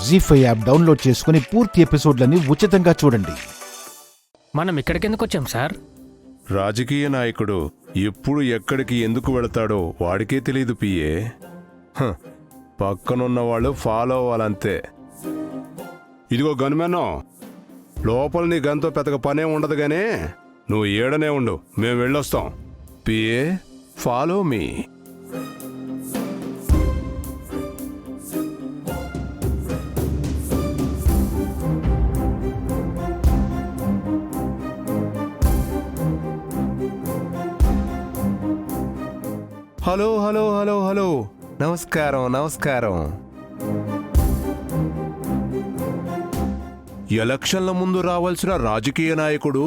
జీ5 app download చేసుకుని పూర్తి ఎపిసోడ్లని ఉచితంగా చూడండి. మనం ఇక్కడికి ఎందుకు వచ్చాం సార్? రాజకీయ నాయకుడు ఎప్పుడు ఎక్కడికి ఎందుకు వెళతాడో వాడికే తెలియదు పిఏ. పక్కనున్న వాళ్ళు ఫాలో అవ్వాలంతే. ఇదిగో గన్మెన్నో, లోపల నీ గన్తో పెద్దగా పనే ఉండదు గానే నువ్వు ఏడనే ఉండు, మేము వెళ్ళొస్తాం. PA follow me. Hello hello hello hello, నమస్కారం నమస్కారం. ఎలక్షన్ల ముందు రావాల్సిన రాజకీయ నాయకుడు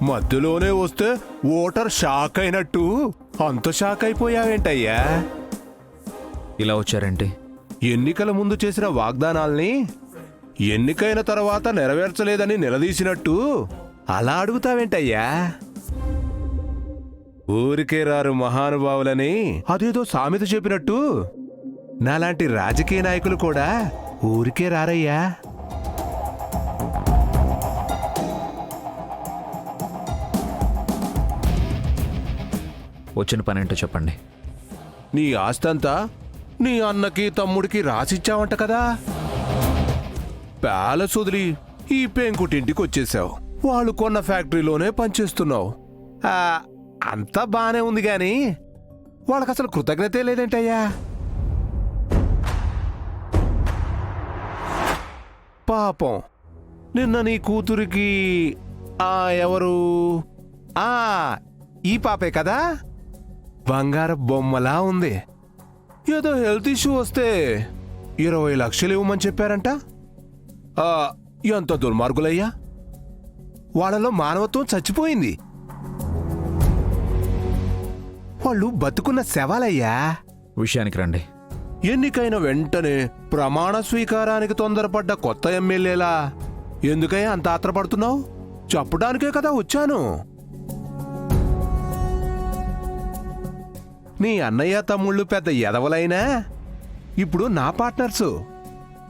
మధ్యలోనే వస్తే ఓటర్ షాక్ అయినట్టు అంత షాక్ అయిపోయావేంటయ్యా? ఇలా వచ్చారంటే ఎన్నికల ముందు చేసిన వాగ్దానాల్ని ఎన్నికైన తర్వాత నెరవేర్చలేదని నిలదీసినట్టు అలా అడుగుతావేంటయ్యా? ఊరికే రారు మహానుభావులని అదేదో సామెత చెప్పినట్టు నాలాంటి రాజకీయ నాయకులు కూడా ఊరికే రారయ్యా. వచ్చిన పని ఏంటో చెప్పండి. నీ ఆస్తంతా నీ అన్నకి తమ్ముడికి రాసిచ్చావంట కదా. ప్యాలెస్ వదిలి ఈ పెంకుటింటికి వచ్చేసావు. వాళ్ళు కొన్న ఫ్యాక్టరీలోనే పనిచేస్తున్నావు. అంతా బానే ఉంది గాని వాళ్ళకి అసలు కృతజ్ఞతే లేదేంటయ్యా? పాపం నిన్న నీ కూతురికి ఎవరు ఈ పాపే కదా, బంగారు బొమ్మలా ఉంది. ఏదో హెల్త్ ఇష్యూ వస్తే 20 లక్షలు ఇవ్వమని చెప్పారంట. ఎంత దుర్మార్గులయ్యా! వాళ్ళలో మానవత్వం చచ్చిపోయింది. వాళ్ళు బతుకున్న శవాలయ్యా. విషయానికి రండి. ఎన్నికైన వెంటనే ప్రమాణ స్వీకారానికి తొందరపడ్డ కొత్త ఎమ్మెల్యేలా ఎందుకయ్యా అంత ఆత్రపడుతున్నావు? చెప్పడానికే కదా వచ్చాను. నీ అన్నయ్య తమ్ముళ్ళు పెద్ద ఎదవలైనా ఇప్పుడు నా పార్ట్నర్సు.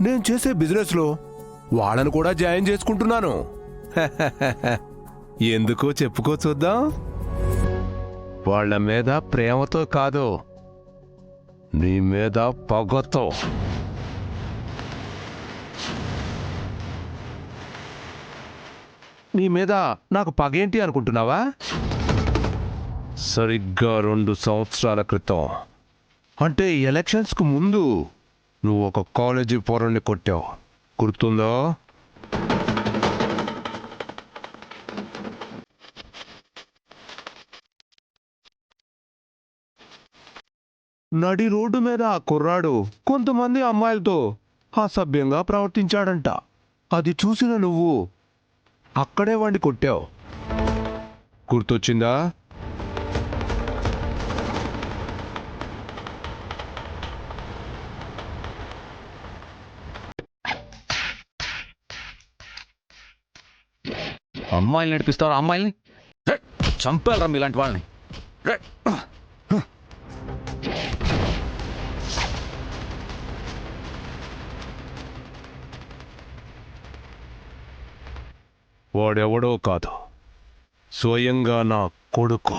నేను చేసే బిజినెస్లో వాళ్ళను కూడా జాయిన్ చేసుకుంటున్నాను. ఎందుకో చెప్పుకో చూద్దాం. వాళ్ళ మీద ప్రేమతో కాదు, నీ మీద పగతో. నీ మీద నాకు పగేంటి అనుకుంటున్నావా? సరిగ్గా 2 సంవత్సరాల క్రితం, అంటే ఎలక్షన్స్కు ముందు నువ్వు ఒక కాలేజీ పోరల్ని కొట్టావు, గుర్తుందో? నడి రోడ్డు మీద ఆ కుర్రాడు కొంతమంది అమ్మాయిలతో అసభ్యంగా ప్రవర్తించాడంట. అది చూసిన నువ్వు అక్కడే వాడిని కొట్టావు, గుర్తొచ్చిందా? అమ్మాయిలు నడిపిస్తారు, అమ్మాయిల్ని చంపాలరా మీలాంటి వాళ్ళని. వాడెవడో కాదు, స్వయంగా నా కొడుకు.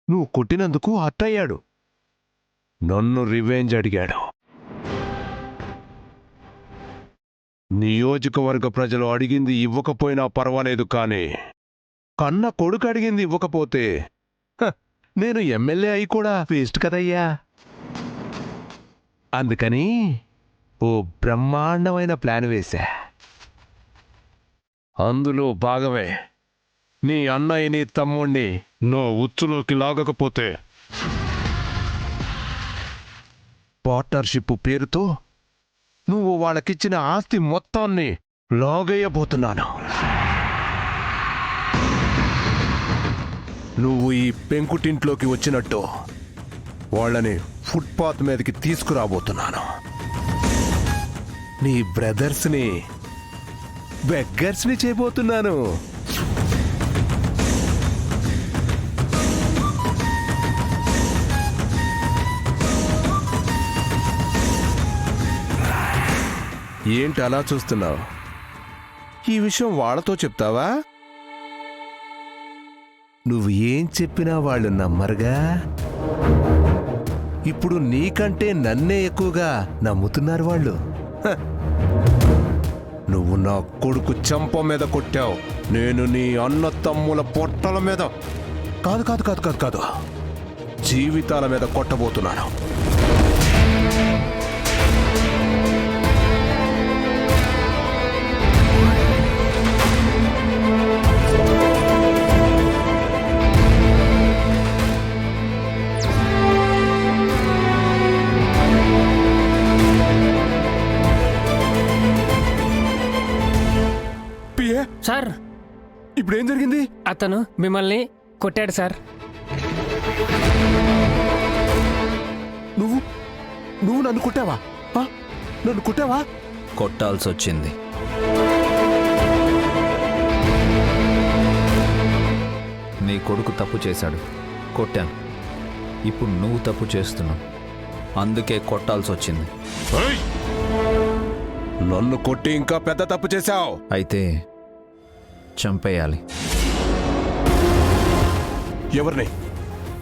నువ్వు కొట్టినందుకు హర్ట్ అయ్యాడు, నన్ను రివెంజ్ అడిగాడు. నియోజకవర్గ ప్రజలు అడిగింది ఇవ్వకపోయినా పర్వాలేదు, కానీ కన్న కొడుకు అడిగింది ఇవ్వకపోతే నేను ఎమ్మెల్యే అయి కూడా వేస్ట్ కదయ్యా. అందుకని ఓ బ్రహ్మాండమైన ప్లాన్ వేశా. అందులో భాగమే నీ అన్నయ్యని తమ్ముణ్ణి నో ఉచ్చులోకి లాగకపోతే పార్ట్నర్షిప్ పేరుతో నువ్వు వాళ్ళకిచ్చిన ఆస్తి మొత్తాన్ని లాగేయబోతున్నాను. నువ్వు ఈ పెంకుటింట్లోకి వచ్చినట్టు వాళ్ళని ఫుట్పాత్ మీదకి తీసుకురాబోతున్నాను. నీ బ్రదర్స్ని బెగ్గర్స్ని చేయబోతున్నాను. ఏంటి అలా చూస్తున్నావు? ఈ విషయం వాళ్ళతో చెప్తావా? నువ్వు ఏం చెప్పినా వాళ్ళు నమ్మరుగా. ఇప్పుడు నీకంటే నన్నే ఎక్కువగా నమ్ముతున్నారు వాళ్ళు. హ. నువ్వు నా కొడుకు చెంప మీద కొట్టావు, నేను నీ అన్న తమ్ముల పొట్టల మీద కాదు కాదు కాదు కాదు కాదు జీవితాల మీద కొట్టబోతున్నాను. సార్ ఇప్పుడు ఏం జరిగింది? అతను మిమ్మల్ని కొట్టాడు సార్. నువ్వు నన్ను కొట్టావా? నన్ను కొట్టావా? కొట్టాల్సి వచ్చింది. నీ కొడుకు తప్పు చేశాడు, కొట్టాను. ఇప్పుడు నువ్వు తప్పు చేస్తున్నావు, అందుకే కొట్టాల్సి వచ్చింది. నన్ను కొట్టి ఇంకా పెద్ద తప్పు చేశావు. అయితే చంపేయాలి. ఎవరిని?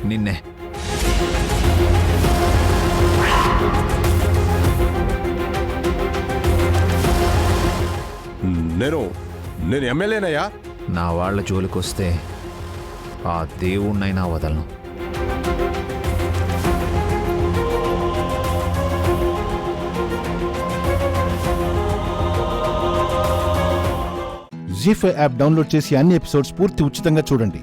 నిన్నే. నేను ఎమ్మెల్యేనయ్యా. నా వాళ్ళ జోలికొస్తే ఆ దేవుణ్ణైనా వదలను. జీ5 యాప్ డౌన్లోడ్ చేసి అన్ని ఎపిసోడ్స్ పూర్తి ఉచితంగా చూడండి.